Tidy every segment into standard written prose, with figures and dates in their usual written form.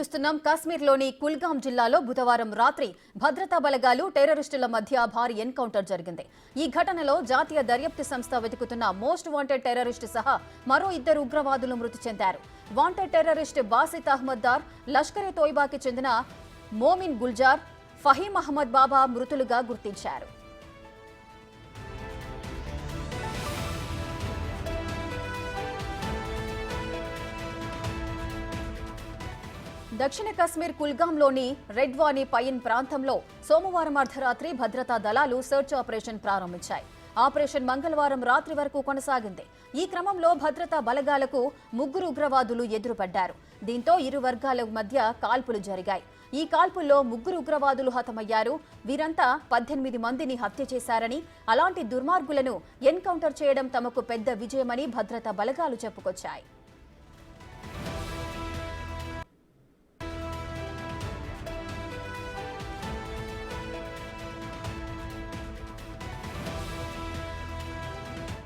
చూస్తున్నాం కాశ్మీర్లోని కుల్గాం జిల్లాలో బుధవారం రాత్రి భద్రతా బలగాలు టెర్రరిస్టుల మధ్య భారీ ఎన్కౌంటర్ జరిగింది. ఈ ఘటనలో జాతీయ దర్యాప్తు సంస్థ వెతుకుతున్న మోస్ట్ వాంటెడ్ టెర్రరిస్ట్ సహా మరో 2 ఉగ్రవాదులు మృతి చెందారు. వాంటెడ్ టెర్రరిస్ట్ బాసిత్ అహ్మద్ దార్, లష్కరే తోయిబాకి చెందిన మోమిన్ గుల్జార్, ఫహీం అహ్మద్ బాబా మృతులుగా గుర్తించారు. దక్షిణ కాశ్మీర్ కుల్గాంలోని రెడ్వానీ పయిన్ ప్రాంతంలో సోమవారం అర్ధరాత్రి భద్రతా దళాలు సెర్చ్ ఆపరేషన్ ప్రారంభించాయి. ఆపరేషన్ మంగళవారం రాత్రి వరకు కొనసాగింది. ఈ క్రమంలో భద్రతా బలగాలకు 3 ఉగ్రవాదులు ఎదురుపడ్డారు. దీంతో ఇరు వర్గాల మధ్య కాల్పులు జరిగాయి. ఈ కాల్పుల్లో 3 ఉగ్రవాదులు హతమయ్యారు. వీరంతా 18 మందిని హత్య చేశారని, అలాంటి దుర్మార్గులను ఎన్కౌంటర్ చేయడం తమకు పెద్ద విజయమని భద్రతా బలగాలు చెప్పుకొచ్చాయి.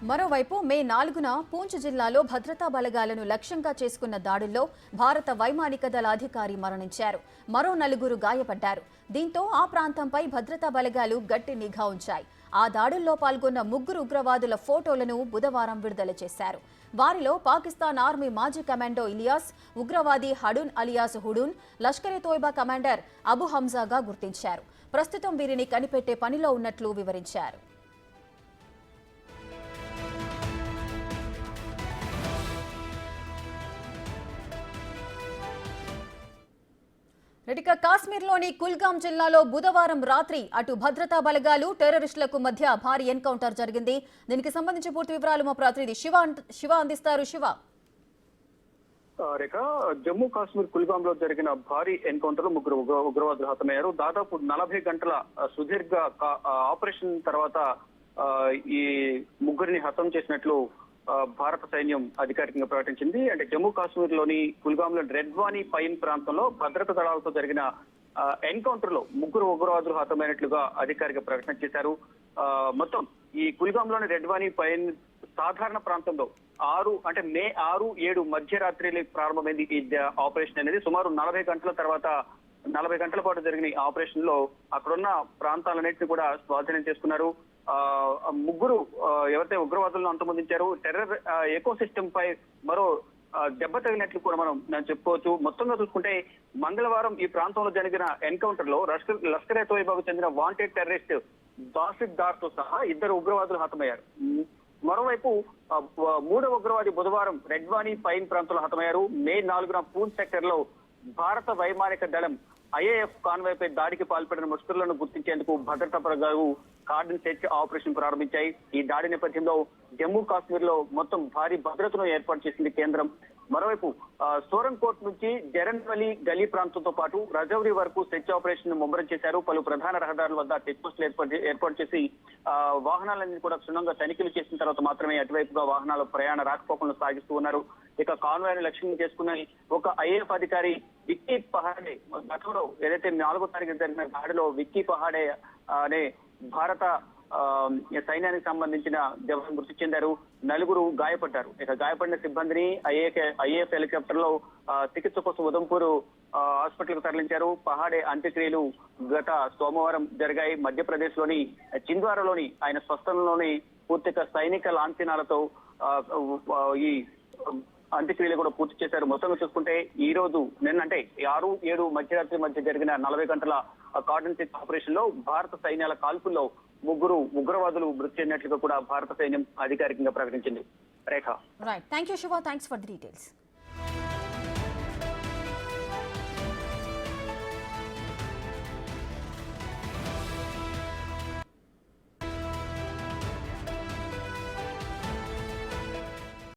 మరోవైపు మే 4న పూంచ్ జిల్లాలో భద్రతా బలగాలను లక్ష్యంగా చేసుకున్న దాడుల్లో భారత వైమానిక దళ అధికారి మరణించారు. మరో 4 గాయపడ్డారు. దీంతో ఆ ప్రాంతంపై భద్రతా బలగాలు గట్టి నిఘా ఉంచాయి. ఆ దాడుల్లో పాల్గొన్న 3 ఉగ్రవాదుల ఫోటోలను బుధవారం విడుదల చేశారు. వారిలో పాకిస్తాన్ ఆర్మీ మాజీ కమాండో ఇలియాస్, ఉగ్రవాది హడూన్ అలియాస్ హుడూన్, లష్కరే తోయిబా కమాండర్ అబు హంజాగా గుర్తించారు. ప్రస్తుతం వీరిని కనిపెట్టే పనిలో ఉన్నట్లు వివరించారు. కాశ్మీర్లోని కుల్గాం జిల్లాలో బుధవారం రాత్రి అటు భద్రతా బలగాలు టెర్రరిస్టులకు మధ్య భారీ ఎన్కౌంటర్ జరిగింది. దీనికి సంబంధించి పూర్తి వివరాలు మా ప్రతినిధి శివ అందిస్తారు. శివ, రేఖ, జమ్మూ కాశ్మీర్ కుల్గాంలో జరిగిన భారీ ఎన్కౌంటర్ 3 ఉగ్రవాదులు హతమయ్యారు. దాదాపు 40 గంటల సుదీర్ఘ ఆపరేషన్ తర్వాత ఈ 3ని హతం చేసినట్లు భారత సైన్యం అధికారికంగా ప్రకటించింది. అంటే జమ్మూ కాశ్మీర్ లోని కుల్గాంలో రెడ్వానీ పైన్ ప్రాంతంలో భద్రతా దళాలతో జరిగిన ఎన్కౌంటర్ లో 3 ఉగ్రవాదులు హతమైనట్లుగా అధికారిక ప్రకటన చేశారు. మొత్తం ఈ కుల్గాంలోని రెడ్వానీ పైన్ సాధారణ ప్రాంతంలో మే 6, 7 మధ్యరాత్రి ప్రారంభమైంది ఈ ఆపరేషన్ అనేది. సుమారు 40 గంటల తర్వాత 40 గంటల పాటు జరిగిన ఈ ఆపరేషన్ లో అక్కడున్న ప్రాంతాలన్నింటినీ కూడా స్వాధీనం చేసుకున్నారు. 3 ఎవరైతే ఉగ్రవాదులను అంతమొందించారు. టెర్రర్ ఎకో సిస్టమ్ పై మరో దెబ్బ తగిలినట్లు కూడా మనం చెప్పుకోవచ్చు. మొత్తంగా చూసుకుంటే మంగళవారం ఈ ప్రాంతంలో జరిగిన ఎన్కౌంటర్ లో లష్కరే తోయిబాకు చెందిన వాంటెడ్ టెర్రరిస్ట్ బాసిత్ దార్ తో సహా 2 ఉగ్రవాదులు హతమయ్యారు. మరోవైపు 3వ ఉగ్రవాది బుధవారం రెడ్వానీ పైన్ ప్రాంతంలో హతమయ్యారు. మే 4న పూంచ్ సెక్టర్ లో భారత వైమానిక దళం ఐఏఎఫ్ కాన్వాయ్ పై దాడికి పాల్పడిన ముష్కరులను గుర్తించేందుకు భద్రతా బలగాలు కార్డన్ సెర్చ్ ఆపరేషన్ ప్రారంభించాయి. ఈ దాడి నేపథ్యంలో జమ్మూ కాశ్మీర్ లో మొత్తం భారీ భద్రతను ఏర్పాటు చేసింది కేంద్రం. మరోవైపు సోరంకోట్ నుంచి జరన్వలి గలీ ప్రాంతంతో పాటు రజౌరి వరకు సెర్చ్ ఆపరేషన్ ముమ్మరం చేశారు. పలు ప్రధాన రహదారుల వద్ద చెక్ పోస్టులు ఏర్పాటు చేసి వాహనాలన్నీ కూడా క్షుణ్ణంగా తనిఖీలు చేసిన తర్వాత మాత్రమే అటువైపుగా వాహనాల ప్రయాణ రాకపోకలను సాగిస్తూ ఉన్నారు. ఇక కాన్వాయ్ను లక్ష్యంగా చేసుకున్న ఒక ఐఏఎఫ్ అధికారి విక్కీ పహాడే గతంలో ఏదైతే 4వ తారీఖు జరిగిన దాడిలో విక్కీ పహాడే అనే భారత సైన్యానికి సంబంధించిన జవాన్ మృతి చెందారు. 4 గాయపడ్డారు. ఇక గాయపడిన సిబ్బందిని ఐఏఎఫ్ హెలికాప్టర్ లో చికిత్స కోసం ఉదంపూర్ హాస్పిటల్ కు తరలించారు. పహాడే అంత్యక్రియలు గత సోమవారం జరిగాయి. మధ్యప్రదేశ్ లోని చింద్వారాలోని ఆయన స్వస్థలంలోని పూర్తిగా సైనిక లాంఛనాలతో ఈ అంత్యక్రియలు కూడా పూర్తి చేశారు. మొత్తంగా చూసుకుంటే ఈ రోజు నిన్నంటే 6, 7 మధ్యరాత్రి మధ్య జరిగిన 40 గంటల కార్డన్ సెర్చ్ ఆపరేషన్ లో భారత సైన్యాల కాల్పుల్లో 3 ఉగ్రవాదులు మృతి చెందినట్లుగా కూడా భారత సైన్యం అధికారికంగా ప్రకటించింది. Rekha, right, thank you Shiva, thanks for the details.